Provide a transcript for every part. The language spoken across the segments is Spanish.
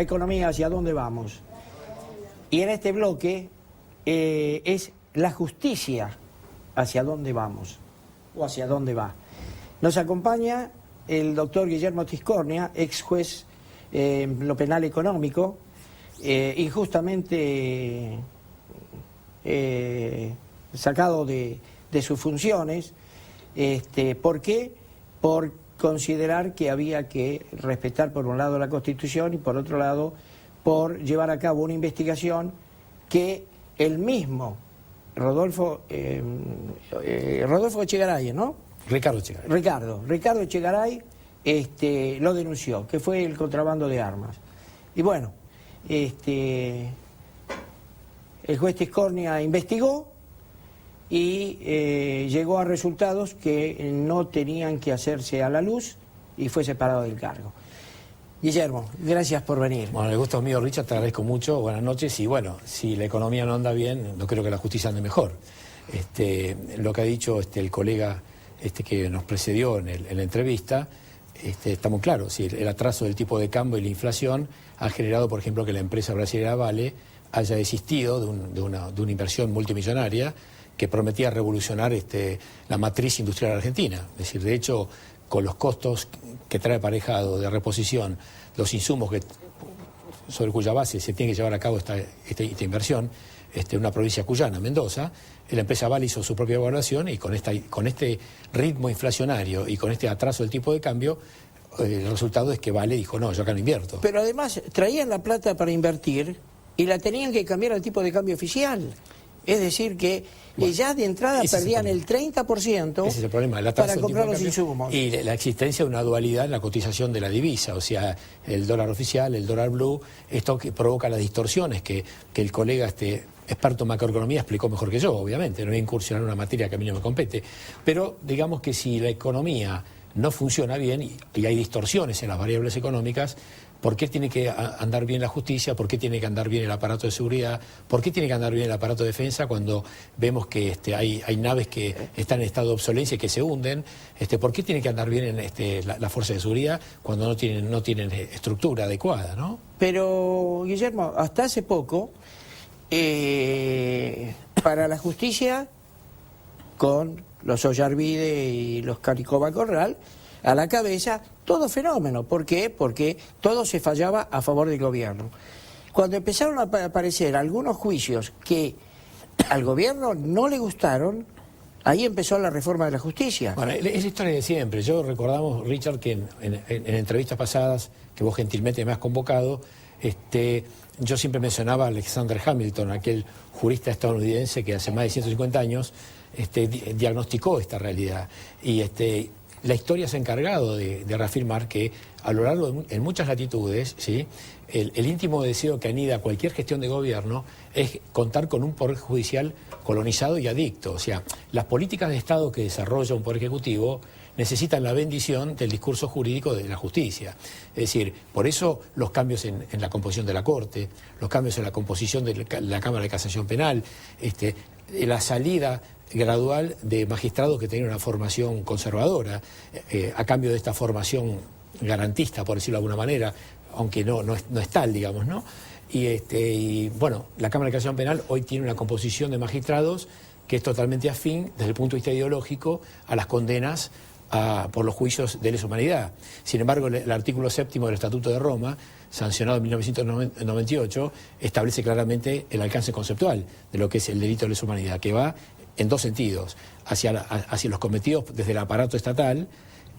la economía, hacia dónde vamos. Y en este bloque es la justicia, hacia dónde vamos, o hacia dónde va. Nos acompaña el doctor Guillermo Tiscornia, ex juez en lo penal económico, injustamente sacado de sus funciones. ¿Por qué? Por considerar que había que respetar por un lado la Constitución y por otro lado por llevar a cabo una investigación que el mismo Rodolfo Echegaray, ¿no? Ricardo Echegaray lo denunció, que fue el contrabando de armas. Y bueno, el juez Tiscornia investigó y llegó a resultados que no tenían que hacerse a la luz y fue separado del cargo. Guillermo, gracias por venir. Bueno, el gusto es mío, Richard, te agradezco mucho, buenas noches. Y bueno, si la economía no anda bien, no creo que la justicia ande mejor. Lo que ha dicho el colega que nos precedió en la entrevista, está muy claro. Si el atraso del tipo de cambio y la inflación ha generado, por ejemplo, que la empresa brasileña Vale haya desistido de una inversión multimillonaria que prometía revolucionar la matriz industrial argentina. Es decir, de hecho, con los costos que trae aparejado de reposición, los insumos sobre cuya base se tiene que llevar a cabo esta inversión, una provincia cuyana, Mendoza, la empresa Vale hizo su propia evaluación y con este ritmo inflacionario y con este atraso del tipo de cambio, el resultado es que Vale dijo, no, yo acá no invierto. Pero además traían la plata para invertir y la tenían que cambiar al tipo de cambio oficial. Es decir que ya de entrada perdían el 30% ese es el problema, para comprar los insumos. Y la existencia de una dualidad en la cotización de la divisa, o sea, el dólar oficial, el dólar blue, esto que provoca las distorsiones que el colega experto en macroeconomía explicó mejor que yo, obviamente, no voy a incursionar en una materia que a mí no me compete, pero digamos que si la economía no funciona bien y hay distorsiones en las variables económicas, ¿por qué tiene que andar bien la justicia? ¿Por qué tiene que andar bien el aparato de seguridad? ¿Por qué tiene que andar bien el aparato de defensa cuando vemos que hay naves que están en estado de obsolencia y que se hunden? ¿Por qué tiene que andar bien la fuerza de seguridad cuando no tienen estructura adecuada, ¿no? Pero, Guillermo, hasta hace poco, para la justicia, con los Ollarvide y los Caricoba Corral, a la cabeza, todo fenómeno. ¿Por qué? Porque todo se fallaba a favor del gobierno. Cuando empezaron a aparecer algunos juicios que al gobierno no le gustaron, ahí empezó la reforma de la justicia. Bueno, es la historia de siempre. Yo recordamos, Richard, que en entrevistas pasadas, que vos gentilmente me has convocado, yo siempre mencionaba a Alexander Hamilton, aquel jurista estadounidense que hace más de 150 años diagnosticó esta realidad. Y la historia se ha encargado de reafirmar que a lo largo en muchas latitudes, ¿sí?, el íntimo deseo que anida cualquier gestión de gobierno es contar con un poder judicial colonizado y adicto. O sea, las políticas de Estado que desarrolla un poder ejecutivo necesitan la bendición del discurso jurídico de la justicia. Es decir, por eso los cambios en la composición de la Corte, los cambios en la composición de la Cámara de Casación Penal, la salida gradual de magistrados que tenían una formación conservadora, a cambio de esta formación garantista, por decirlo de alguna manera, aunque no es tal, digamos, ¿no? Y bueno, la Cámara de Casación Penal hoy tiene una composición de magistrados que es totalmente afín, desde el punto de vista ideológico, a las condenas por los juicios de lesa humanidad. Sin embargo, el artículo 7º del Estatuto de Roma, sancionado en 1998, establece claramente el alcance conceptual de lo que es el delito de lesa humanidad, que va en dos sentidos, hacia los cometidos desde el aparato estatal,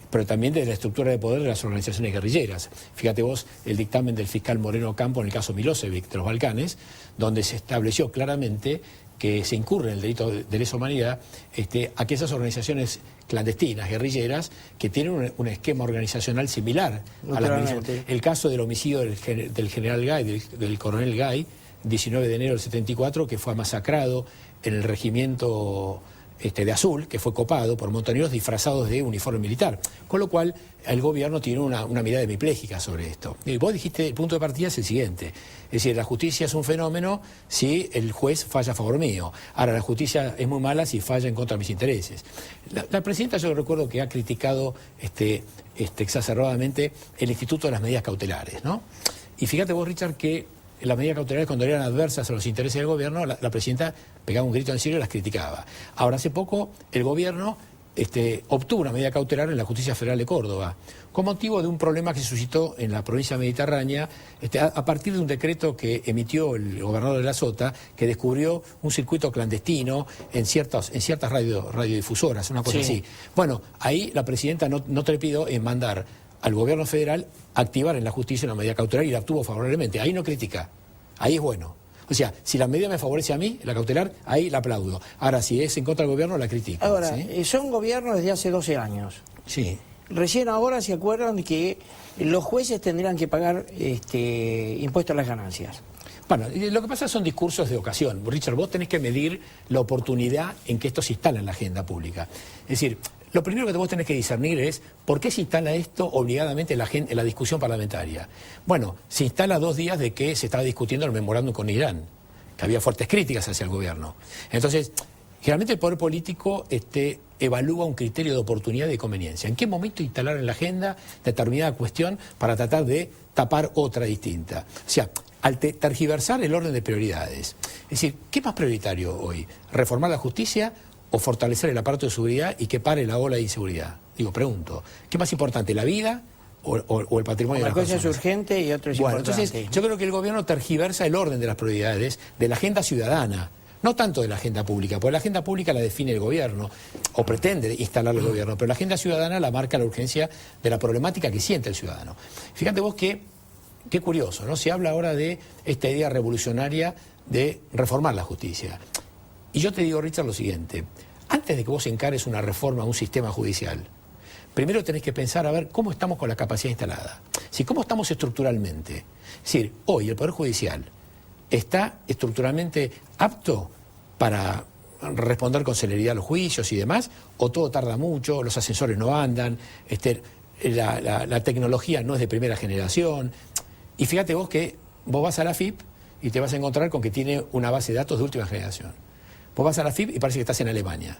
pero también desde la estructura de poder de las organizaciones guerrilleras. Fíjate vos el dictamen del fiscal Moreno Campo en el caso Milosevic de los Balcanes, donde se estableció claramente que se incurre en el delito de lesa humanidad aquellas organizaciones clandestinas, guerrilleras, que tienen un esquema organizacional similar a la misma. El caso del homicidio del general Gay, del coronel Gay, 19 de enero del 74, que fue masacrado en el regimiento de Azul, que fue copado por montoneros disfrazados de uniforme militar. Con lo cual, el gobierno tiene una mirada hemipléjica sobre esto. Y vos dijiste, el punto de partida es el siguiente. Es decir, la justicia es un fenómeno si el juez falla a favor mío. Ahora, la justicia es muy mala si falla en contra de mis intereses. La presidenta, yo recuerdo que ha criticado exacerbadamente el Instituto de las Medidas Cautelares, ¿no? Y fíjate vos, Richard, que las medidas cautelares, cuando eran adversas a los intereses del gobierno, la presidenta pegaba un grito en el cielo y las criticaba. Ahora, hace poco, el gobierno obtuvo una medida cautelar en la Justicia Federal de Córdoba, con motivo de un problema que se suscitó en la provincia mediterránea, a partir de un decreto que emitió el gobernador de la Sota, que descubrió un circuito clandestino en ciertas radiodifusoras, una cosa así. Bueno, ahí la presidenta no trepidó en mandar al gobierno federal activar en la justicia una medida cautelar y la obtuvo favorablemente. Ahí no critica, ahí es bueno. O sea, si la medida me favorece a mí, la cautelar, ahí la aplaudo. Ahora, si es en contra del gobierno, la critico. Ahora, ¿sí? Son gobiernos desde hace 12 años. Sí. Recién ahora se acuerdan de que los jueces tendrán que pagar impuestos a las ganancias. Bueno, lo que pasa son discursos de ocasión. Richard, vos tenés que medir la oportunidad en que esto se instala en la agenda pública. Es decir, lo primero que vos tenés que discernir es por qué se instala esto obligadamente en la discusión parlamentaria. Bueno, se instala 2 días de que se estaba discutiendo el memorándum con Irán, que había fuertes críticas hacia el gobierno. Entonces, generalmente el poder político evalúa un criterio de oportunidad y de conveniencia. ¿En qué momento instalar en la agenda determinada cuestión para tratar de tapar otra distinta? O sea, al tergiversar el orden de prioridades. Es decir, ¿qué es más prioritario hoy? ¿Reformar la justicia o fortalecer el aparato de seguridad y que pare la ola de inseguridad? Digo, pregunto, ¿qué es más importante, la vida o el patrimonio de las personas? Una cosa es urgente y otra es importante. Entonces, yo creo que el gobierno tergiversa el orden de las prioridades de la agenda ciudadana, no tanto de la agenda pública, porque la agenda pública la define el gobierno, o pretende instalar el gobierno, pero la agenda ciudadana la marca la urgencia de la problemática que siente el ciudadano. Fíjate vos qué curioso, ¿no? Se habla ahora de esta idea revolucionaria de reformar la justicia. Y yo te digo, Richard, lo siguiente. Antes de que vos encares una reforma a un sistema judicial, primero tenés que pensar a ver cómo estamos con la capacidad instalada. Si cómo estamos estructuralmente. Es decir, hoy el Poder Judicial está estructuralmente apto para responder con celeridad a los juicios y demás, o todo tarda mucho, los ascensores no andan, la tecnología no es de primera generación. Y fíjate vos que vos vas a la AFIP y te vas a encontrar con que tiene una base de datos de última generación. Vos vas a la AFIP y parece que estás en Alemania.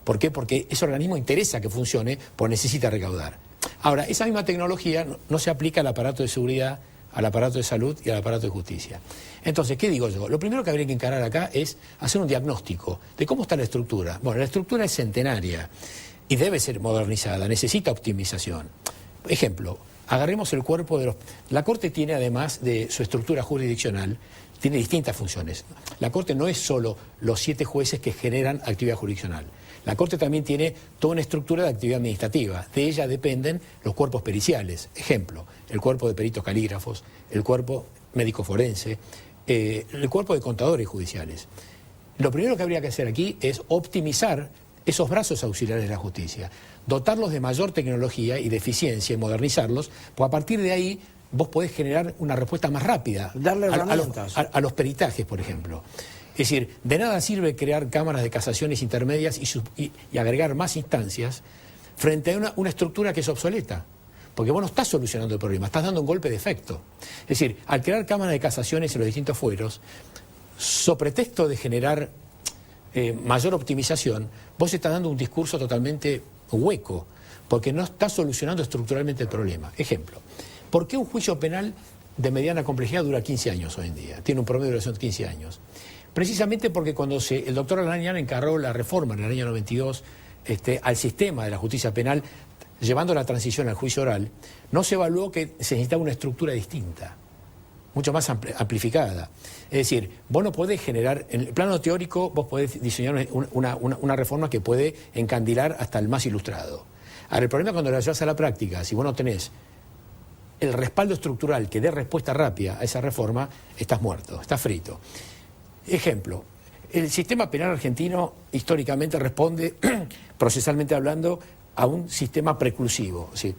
¿Por qué? Porque ese organismo interesa que funcione, porque necesita recaudar. Ahora, esa misma tecnología no se aplica al aparato de seguridad, al aparato de salud y al aparato de justicia. Entonces, ¿qué digo yo? Lo primero que habría que encarar acá es hacer un diagnóstico de cómo está la estructura. Bueno, la estructura es centenaria y debe ser modernizada, necesita optimización. Ejemplo, agarremos el cuerpo de los... La Corte tiene, además de su estructura jurisdiccional, tiene distintas funciones. La Corte no es solo los 7 jueces que generan actividad jurisdiccional. La Corte también tiene toda una estructura de actividad administrativa. De ella dependen los cuerpos periciales. Ejemplo, el cuerpo de peritos calígrafos, el cuerpo médico forense, el cuerpo de contadores judiciales. Lo primero que habría que hacer aquí es optimizar esos brazos auxiliares de la justicia, dotarlos de mayor tecnología y de eficiencia y modernizarlos, pues a partir de ahí vos podés generar una respuesta más rápida. Darle herramientas. A los peritajes, por ejemplo. Es decir, de nada sirve crear cámaras de casaciones intermedias y agregar más instancias frente a una estructura que es obsoleta. Porque vos no estás solucionando el problema, estás dando un golpe de efecto. Es decir, al crear cámaras de casaciones en los distintos fueros, so pretexto de generar mayor optimización, vos estás dando un discurso totalmente hueco, porque no estás solucionando estructuralmente el problema. Ejemplo, ¿por qué un juicio penal de mediana complejidad dura 15 años hoy en día? Tiene un promedio de duración de 15 años. Precisamente porque cuando el doctor Alanian encargó la reforma en el año 92 al sistema de la justicia penal, llevando la transición al juicio oral, no se evaluó que se necesitaba una estructura distinta, mucho más amplificada. Es decir, vos no podés generar, en el plano teórico, vos podés diseñar una reforma que puede encandilar hasta el más ilustrado. Ahora, el problema cuando la llevas a la práctica, si vos no tenés el respaldo estructural que dé respuesta rápida a esa reforma, estás muerto, estás frito. Ejemplo, el sistema penal argentino históricamente responde, procesalmente hablando, a un sistema preclusivo. Es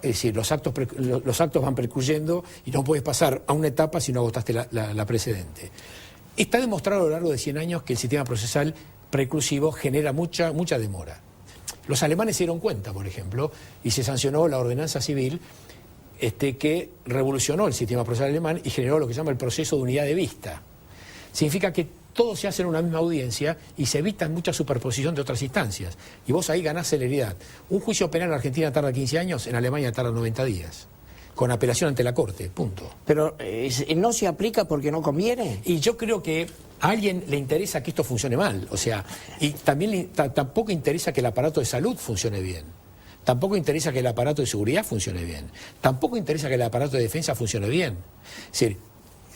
decir, los actos van precluyendo y no puedes pasar a una etapa si no agotaste la precedente. Está demostrado a lo largo de 100 años que el sistema procesal preclusivo genera mucha demora. Los alemanes se dieron cuenta, por ejemplo, y se sancionó la ordenanza civil que revolucionó el sistema procesal alemán y generó lo que se llama el proceso de unidad de vista. Significa que todo se hace en una misma audiencia y se evita mucha superposición de otras instancias. Y vos ahí ganás celeridad. Un juicio penal en Argentina tarda 15 años, en Alemania tarda 90 días. con apelación ante la Corte, punto. Pero ¿no se aplica porque no conviene? Y yo creo que a alguien le interesa que esto funcione mal, o sea, y también tampoco interesa que el aparato de salud funcione bien. Tampoco interesa que el aparato de seguridad funcione bien. Tampoco interesa que el aparato de defensa funcione bien. Es decir,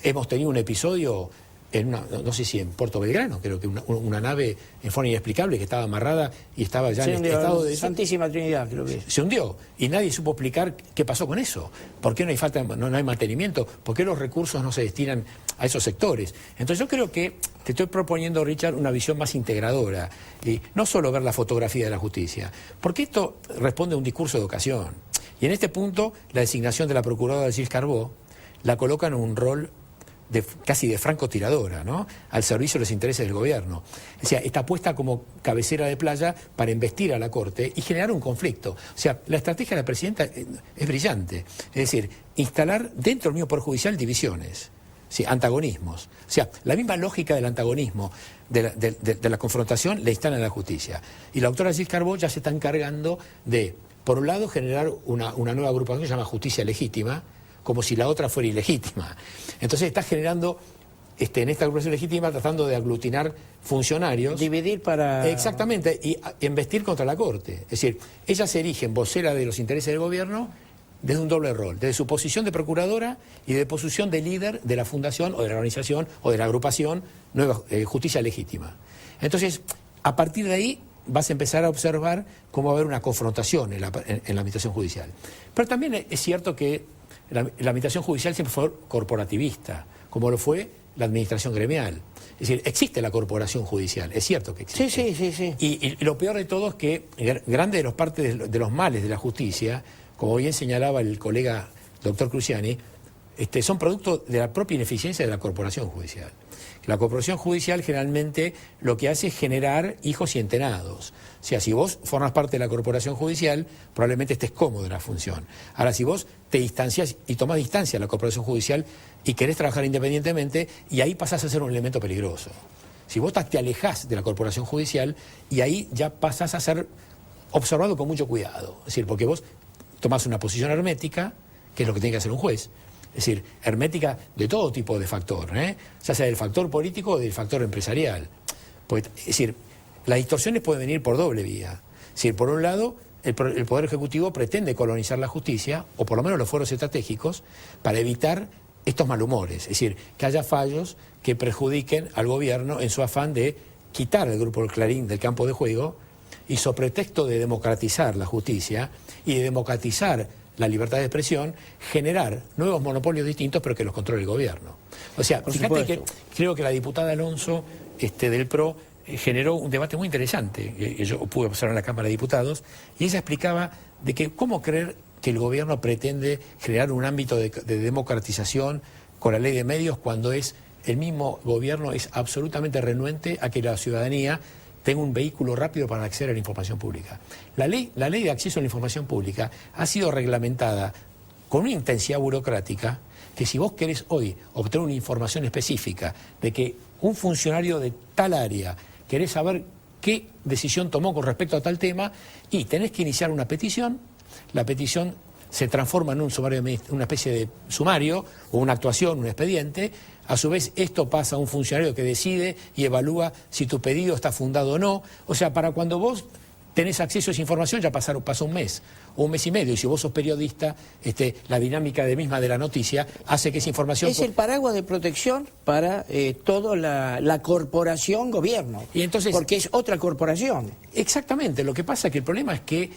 hemos tenido un episodio en no sé si en Puerto Belgrano, creo que una nave en forma inexplicable que estaba amarrada y estaba ya en estado de... Santísima Trinidad, creo que se hundió y nadie supo explicar qué pasó con eso. ¿Por qué no hay mantenimiento? ¿Por qué los recursos no se destinan a esos sectores? Entonces yo creo que te estoy proponiendo, Richard, una visión más integradora y no solo ver la fotografía de la justicia, porque esto responde a un discurso de ocasión. Y en este punto la designación de la procuradora Gilles Carbó la coloca en un rol casi de francotiradora, ¿no?, al servicio de los intereses del gobierno. O sea, está puesta como cabecera de playa para embestir a la Corte y generar un conflicto. O sea, la estrategia de la presidenta es brillante. Es decir, instalar dentro del mismo Poder Judicial divisiones, ¿sí?, antagonismos. O sea, la misma lógica del antagonismo, de la confrontación, le instala en la justicia. Y la doctora Gilles Carbó ya se está encargando de, por un lado, generar una nueva agrupación que se llama Justicia Legítima, como si la otra fuera ilegítima. Entonces está generando, en esta agrupación legítima, tratando de aglutinar funcionarios. Dividir para... Exactamente, y embestir contra la Corte. Es decir, ella se erige en vocera de los intereses del gobierno desde un doble rol, desde su posición de procuradora y de posición de líder de la fundación o de la organización o de la agrupación Nueva Justicia Legítima. Entonces, a partir de ahí vas a empezar a observar cómo va a haber una confrontación en la administración judicial. Pero también es cierto que la administración judicial siempre fue corporativista, como lo fue la administración gremial. Es decir, existe la corporación judicial, es cierto que existe. Sí. Y lo peor de todo es que grande de los partes de los males de la justicia, como bien señalaba el colega doctor Cruciani, son producto de la propia ineficiencia de la corporación judicial. La corporación judicial generalmente lo que hace es generar hijos y entenados. O sea, si vos formas parte de la corporación judicial, probablemente estés cómodo en la función. Ahora, si vos te distancias y tomás distancia de la corporación judicial y querés trabajar independientemente, y ahí pasás a ser un elemento peligroso. Si vos te alejás de la corporación judicial, y ahí ya pasás a ser observado con mucho cuidado. Es decir, porque vos tomás una posición hermética, que es lo que tiene que hacer un juez. Es decir, hermética de todo tipo de factor, ya sea del factor político o del factor empresarial. Pues, es decir, las distorsiones pueden venir por doble vía. Es decir, por un lado, el Poder Ejecutivo pretende colonizar la justicia, o por lo menos los foros estratégicos, para evitar estos malhumores. Es decir, que haya fallos que perjudiquen al gobierno en su afán de quitar al Grupo Clarín del campo de juego y, sobre pretexto de democratizar la justicia y de democratizar la libertad de expresión, generar nuevos monopolios distintos, pero que los controle el gobierno. O sea, fíjate que creo que la diputada Alonso del PRO generó un debate muy interesante, que yo pude observar en la Cámara de Diputados, y ella explicaba de que cómo creer que el gobierno pretende crear un ámbito de democratización con la ley de medios cuando el mismo gobierno es absolutamente renuente a que la ciudadanía tenga un vehículo rápido para acceder a la información pública. La ley de acceso a la información pública ha sido reglamentada con una intensidad burocrática que, si vos querés hoy obtener una información específica de que un funcionario de tal área querés saber qué decisión tomó con respecto a tal tema, y tenés que iniciar una petición, la petición se transforma en una especie de sumario o una actuación, un expediente. A su vez, esto pasa a un funcionario que decide y evalúa si tu pedido está fundado o no. O sea, para cuando vos tenés acceso a esa información ya pasó un mes o un mes y medio. Y si vos sos periodista, la dinámica misma de la noticia hace que esa información... Es el paraguas de protección para toda la corporación gobierno. Y entonces, porque es otra corporación. Exactamente. Lo que pasa es que el problema es que,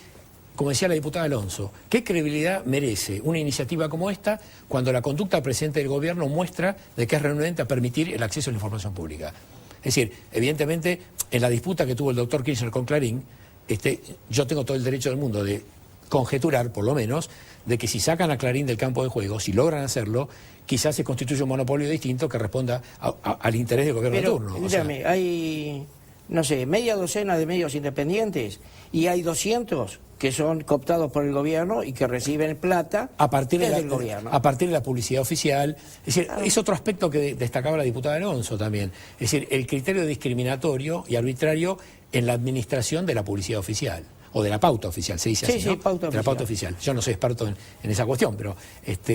como decía la diputada Alonso, ¿qué credibilidad merece una iniciativa como esta cuando la conducta del presidente del gobierno muestra de que es renuente a permitir el acceso a la información pública? Es decir, evidentemente, en la disputa que tuvo el doctor Kirchner con Clarín, yo tengo todo el derecho del mundo de conjeturar, por lo menos, de que si sacan a Clarín del campo de juego, si logran hacerlo, quizás se constituye un monopolio distinto que responda al interés del gobierno de turno. Dígame, hay, no sé, media docena de medios independientes y hay 200 que son cooptados por el gobierno y que reciben plata del gobierno. A partir de la publicidad oficial. Es decir, es otro aspecto que destacaba la diputada Alonso también. Es decir, el criterio discriminatorio y arbitrario en la administración de la publicidad oficial. o de la pauta oficial, se dice así, sí, ¿no? pauta de la pauta oficial. Yo no soy experto en esa cuestión, pero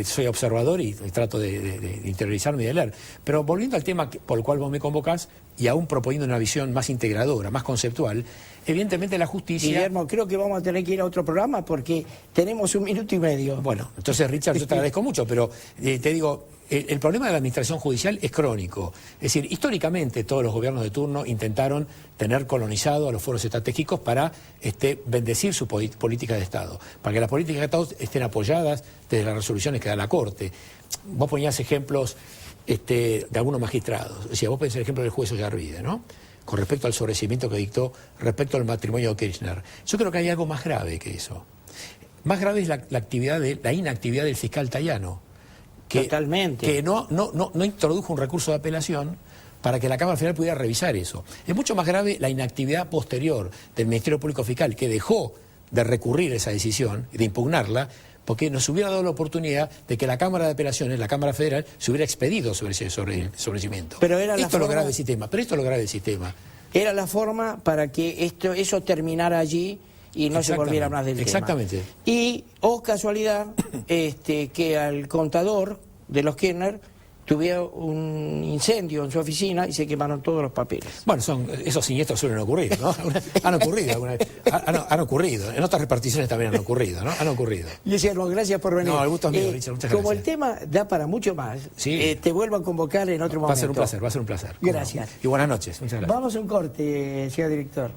soy observador y trato de interiorizarme y de leer. Pero volviendo al tema por el cual vos me convocás, y aún proponiendo una visión más integradora, más conceptual, evidentemente la justicia... Guillermo, creo que vamos a tener que ir a otro programa porque tenemos 1 minuto y medio. Bueno, entonces Richard, yo te agradezco mucho, pero te digo, el problema de la administración judicial es crónico. Es decir, históricamente todos los gobiernos de turno intentaron tener colonizado a los foros estratégicos para bendecir su política de Estado, para que las políticas de Estado estén apoyadas desde las resoluciones que da la Corte. Vos ponías ejemplos de algunos magistrados. O sea, vos pensás el ejemplo del juez Ollarvide, ¿no? Con respecto al sobreseimiento que dictó respecto al matrimonio de Kirchner. Yo creo que hay algo más grave que eso. Más grave es la inactividad del fiscal Tayano, Totalmente. Que no introdujo un recurso de apelación para que la Cámara Federal pudiera revisar eso. Es mucho más grave la inactividad posterior del Ministerio Público Fiscal, que dejó de recurrir esa decisión y de impugnarla, porque nos hubiera dado la oportunidad de que la Cámara de Apelaciones, la Cámara Federal, se hubiera expedido sobre el sobreseimiento. Pero era esto es lo grave del sistema. Pero esto es lo grave del sistema. Era la forma para que eso terminara allí y no se volviera más del tema. Exactamente. Y, casualidad, que al contador de los Kirchner tuviera un incendio en su oficina y se quemaron todos los papeles. Bueno, esos siniestros suelen ocurrir, ¿no? Han ocurrido alguna vez. Han ocurrido. En otras reparticiones también han ocurrido, ¿no? Han ocurrido. Guillermo, gracias por venir. No, el gusto es mío, Richard, muchas gracias. Como el tema da para mucho más, sí, te vuelvo a convocar en otro momento. Va a ser un placer. Gracias. Y buenas noches. Muchas gracias. Vamos a un corte, señor director.